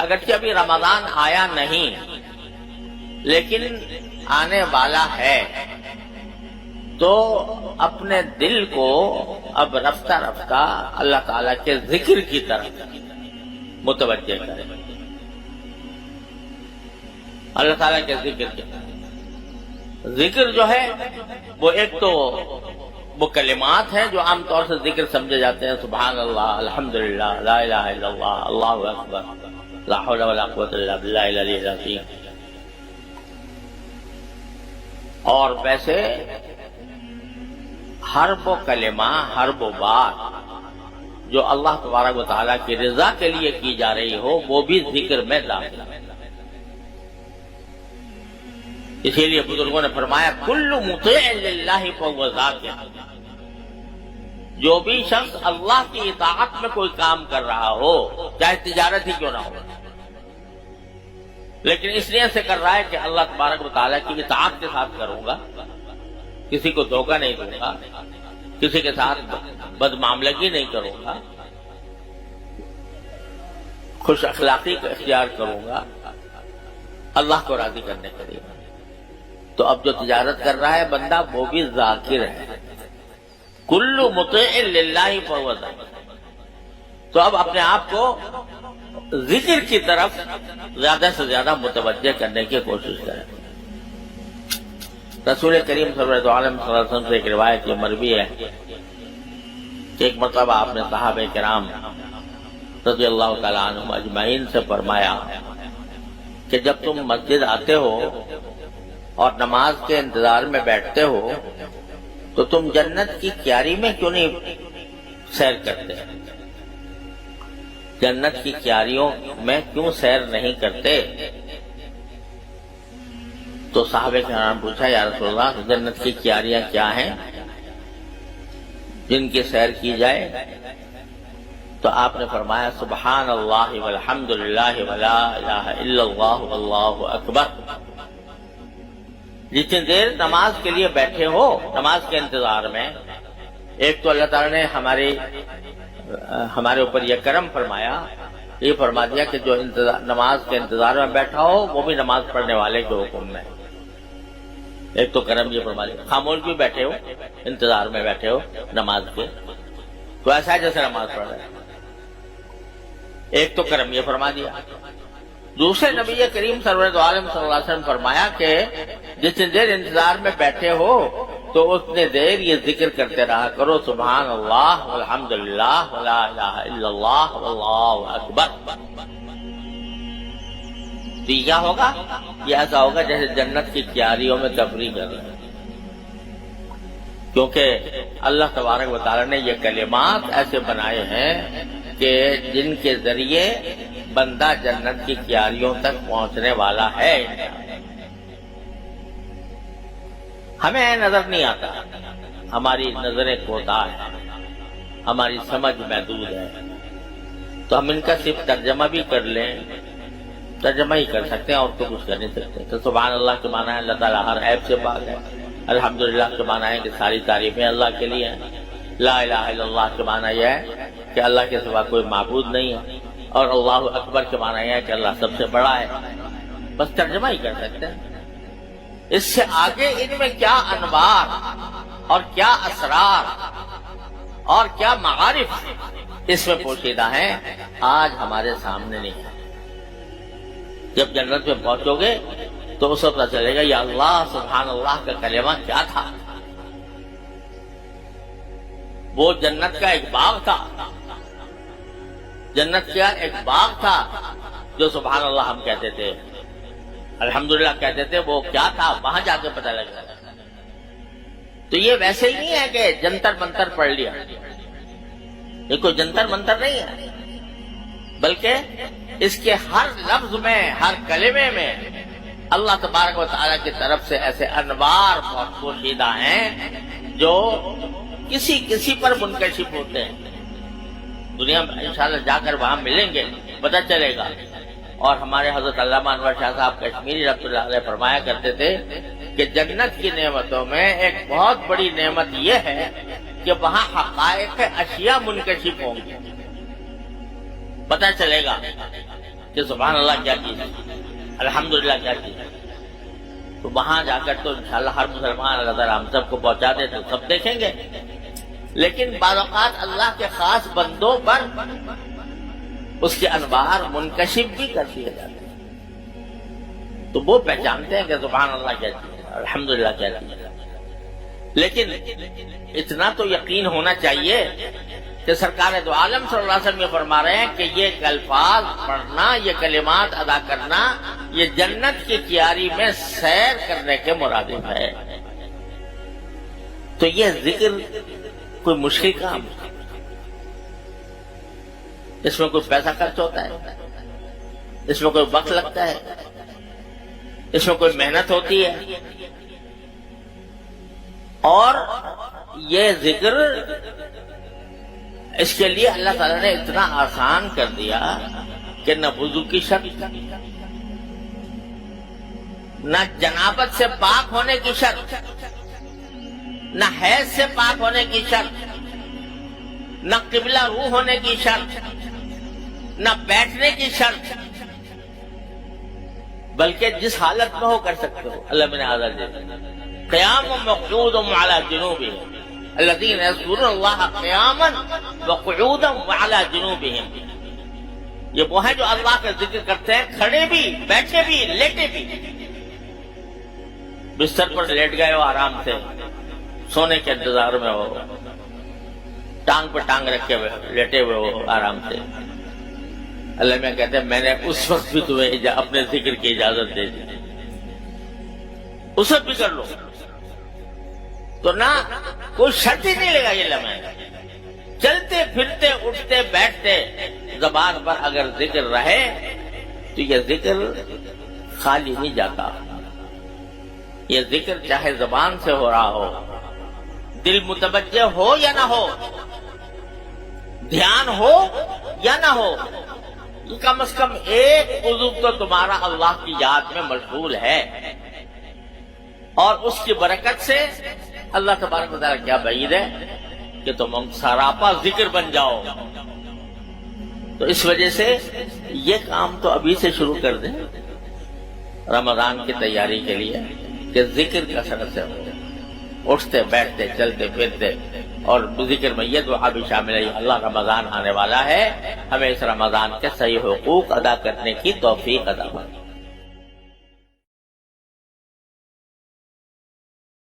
اگرچہ ابھی رمضان آیا نہیں لیکن آنے والا ہے، تو اپنے دل کو اب رفتہ رفتہ اللہ تعالیٰ کے ذکر کی طرف متوجہ کریں، اللہ تعالیٰ کے ذکر کی طرف۔ ذکر جو ہے وہ ایک تو وہ کلمات ہیں جو عام طور سے ذکر سمجھے جاتے ہیں، سبحان اللہ، الحمدللہ، لا الہ الا اللہ، اللہ اکبر، لا حول ولا قوت الا باللہ العلی العظیم۔ اور ویسے ہر وہ کلمہ، ہر وہ بات جو اللہ تبارک و تعالیٰ کی رضا کے لیے کی جا رہی ہو وہ بھی ذکر میں داخل ہے۔ اسی لیے بزرگوں نے فرمایا کل مطیع للہ فہو ذاکر، جو بھی شخص اللہ کی اطاعت میں کوئی کام کر رہا ہو، چاہے تجارت ہی کیوں نہ ہو، لیکن اس لیے سے کر رہا ہے کہ اللہ تبارک و تعالیٰ کی اطاعت کے ساتھ کروں گا، کسی کو دھوکہ نہیں دوں گا، کسی کے ساتھ بدمعاملگی نہیں کروں گا، خوش اخلاقی کا اختیار کروں گا، اللہ کو راضی کرنے کے لیے، تو اب جو تجارت کر رہا ہے بندہ وہ بھی ذاکر ہے۔ کل مطیع للہ فہو ذاکر، تو اب اپنے آپ کو ذکر کی طرف زیادہ سے زیادہ متوجہ کرنے کی کوشش کریں۔ رسول کریم صلی اللہ علیہ وسلم سے ایک روایت یہ مروی ہے کہ ایک مرتبہ آپ نے صحابہ کرام رضی اللہ تعالیٰ عنہم اجمعین سے فرمایا کہ جب تم مسجد آتے ہو اور نماز کے انتظار میں بیٹھتے ہو تو تم جنت کی کیاری میں کیوں نہیں سیر کرتے؟ جنت کی کیاریوں میں کیوں سیر نہیں کرتے؟ تو صحابہ کرام پوچھا یا رسول اللہ جنت کی کیاریاں کیا ہیں جن کی سیر کی جائے؟ تو آپ نے فرمایا سبحان اللہ والحمد للہ ولا الہ الا اللہ واللہ اکبر۔ جتنی دیر نماز کے لیے بیٹھے ہو، نماز کے انتظار میں، ایک تو اللہ تعالیٰ نے ہمارے اوپر یہ کرم فرمایا، یہ فرما دیا کہ جو نماز کے انتظار میں بیٹھا ہو وہ بھی نماز پڑھنے والے کے حکم میں، ایک تو کرم یہ فرما دیا۔ خاموش بھی بیٹھے ہو، انتظار میں بیٹھے ہو نماز کے، تو ایسا ہے جیسے نماز پڑھ رہے، ایک تو کرم یہ فرما دیا۔ دوسرے نبی کریم سرور عالم صلی اللہ علیہ وسلم فرمایا کہ جتنی دیر انتظار میں بیٹھے ہو تو اتنے دیر یہ ذکر کرتے رہا کرو سبحان اللہ والحمد للہ ولا الہ الا اللہ واللہ اکبر۔ تو یہ کیا ہوگا؟ یہ ایسا ہوگا جیسے جنت کی کیاریوں میں تفریح کر رہے ہیں، کیونکہ اللہ تبارک و تعالیٰ نے یہ کلمات ایسے بنائے ہیں کہ جن کے ذریعے بندہ جنت کی کیاریوں تک پہنچنے والا ہے۔ ہمیں نظر نہیں آتا، ہماری نظریں کوتاہ ہیں، ہماری سمجھ محدود ہے، تو ہم ان کا صرف ترجمہ بھی کر لیں، ترجمہ ہی کر سکتے ہیں اور تو کچھ کر نہیں سکتے۔ تو سبحان اللہ کے معنی ہے اللہ تعالیٰ ہر عیب سے پاک ہے، الحمدللہ کے معنی ہے کہ ساری تعریفیں اللہ کے لیے ہیں، لا الہ الا اللہ کے معنی یہ ہے کہ اللہ کے سوا کوئی معبود نہیں ہے، اور اللہ اکبر کے معنی یہ ہے کہ اللہ سب سے بڑا ہے۔ بس ترجمہ ہی کر سکتے ہیں، اس سے آگے ان میں کیا انوار اور کیا اسرار اور کیا معارف اس میں پوشیدہ ہیں آج ہمارے سامنے نہیں ہے۔ جب جنت میں پہنچو گے تو اس وقت پتہ چلے گا یا اللہ سبحان اللہ کا کلمہ کیا تھا، وہ جنت کا ایک باغ تھا، جنت کا ایک باغ تھا جو سبحان اللہ ہم کہتے تھے، الحمدللہ کہتے تھے، وہ کیا تھا وہاں جا کے پتہ لگ جائے۔ تو یہ ویسے ہی نہیں ہے کہ جنتر منتر پڑھ لیا، یہ کوئی جنتر منتر نہیں ہے، بلکہ اس کے ہر لفظ میں، ہر کلمے میں اللہ تبارک و تعالیٰ کی طرف سے ایسے انوار پوشیدہ ہیں جو کسی پر منکشف ہوتے ہیں۔ دنیا میں انشاءاللہ جا کر وہاں ملیں گے، پتہ چلے گا۔ اور ہمارے حضرت علامہ انور شاہ صاحب کشمیری رحمۃ اللہ علیہ فرمایا کرتے تھے کہ جنت کی نعمتوں میں ایک بہت بڑی نعمت یہ ہے کہ وہاں حقائق اشیاء منکشف ہوں گے، پتہ چلے گا کہ سبحان اللہ کیا چیز ہے، الحمدللہ کیا چیز ہے، تو وہاں جا کر تو انشاءاللہ ہر مسلمان اگر ہم سب کو پہنچا دے تو سب دیکھیں گے. لیکن بعض اوقات اللہ کے خاص بندوں پر اس کے انوار منکشف بھی کر دیے جاتے ہیں، تو وہ پہچانتے ہیں کہ سبحان اللہ کیا چیز ہے، الحمدللہ کیا چیز ہے. لیکن اتنا تو یقین ہونا چاہیے کہ سرکار دو عالم صلی اللہ علیہ وسلم یہ فرما رہے ہیں کہ یہ الفاظ پڑھنا، یہ کلمات ادا کرنا، یہ جنت کی کیاری میں سیر کرنے کے مرادف ہے. تو یہ ذکر کوئی مشکل کام، اس میں کوئی پیسہ خرچ ہوتا ہے، اس میں کوئی وقت لگتا ہے، اس میں کوئی محنت ہوتی ہے. اور یہ ذکر اس کے لیے اللہ تعالیٰ نے اتنا آسان کر دیا کہ نہ وضو کی شرط، نہ جنابت سے پاک ہونے کی شرط، نہ حیض سے پاک ہونے کی شرط، نہ قبلہ روح ہونے کی شرط، نہ بیٹھنے کی شرط، بلکہ جس حالت میں ہو کر سکتے ہو. اللہ میں نے حاضر دے قیام وقعود وعلی جنوبہم الذین یذکرون اللہ قیاما وقعودا وعلی جنوبہم. یہ وہ ہیں جو اللہ کا ذکر کرتے ہیں کھڑے بھی، بیٹھے بھی، لیٹے بھی. بستر پر لیٹ گئے ہو آرام سے، سونے کے انتظار میں ہو، ٹانگ پر ٹانگ رکھے ہوئے لیٹے ہوئے ہو آرام سے، اللہ میں کہتے ہیں میں نے اس وقت بھی تمہیں اپنے ذکر کی اجازت دے دی، اس وقت بھی کر لو. تو نہ کوئی شرط ہی نہیں لگا یہ لمحہ، چلتے پھرتے اٹھتے بیٹھتے زبان پر اگر ذکر رہے تو یہ ذکر خالی نہیں جاتا. یہ ذکر چاہے زبان سے ہو رہا ہو، دل متوجہ ہو یا نہ ہو، دھیان ہو یا نہ ہو، یہ کم از کم ایک عضو تو تمہارا اللہ کی یاد میں مشغول ہے. اور اس کی برکت سے اللہ تبارک و تعالیٰ کیا بعید ہے کہ تم سراپا ذکر بن جاؤ. تو اس وجہ سے یہ کام تو ابھی سے شروع کر دیں رمضان کی تیاری کے لیے کہ ذکر کثرت سے ہو، اٹھتے بیٹھتے چلتے پھرتے. اور ذکر میں یہ دعا بھی شامل ہے اللہ رمضان آنے والا ہے، ہمیں اس رمضان کے صحیح حقوق ادا کرنے کی توفیق عطا فرمائے.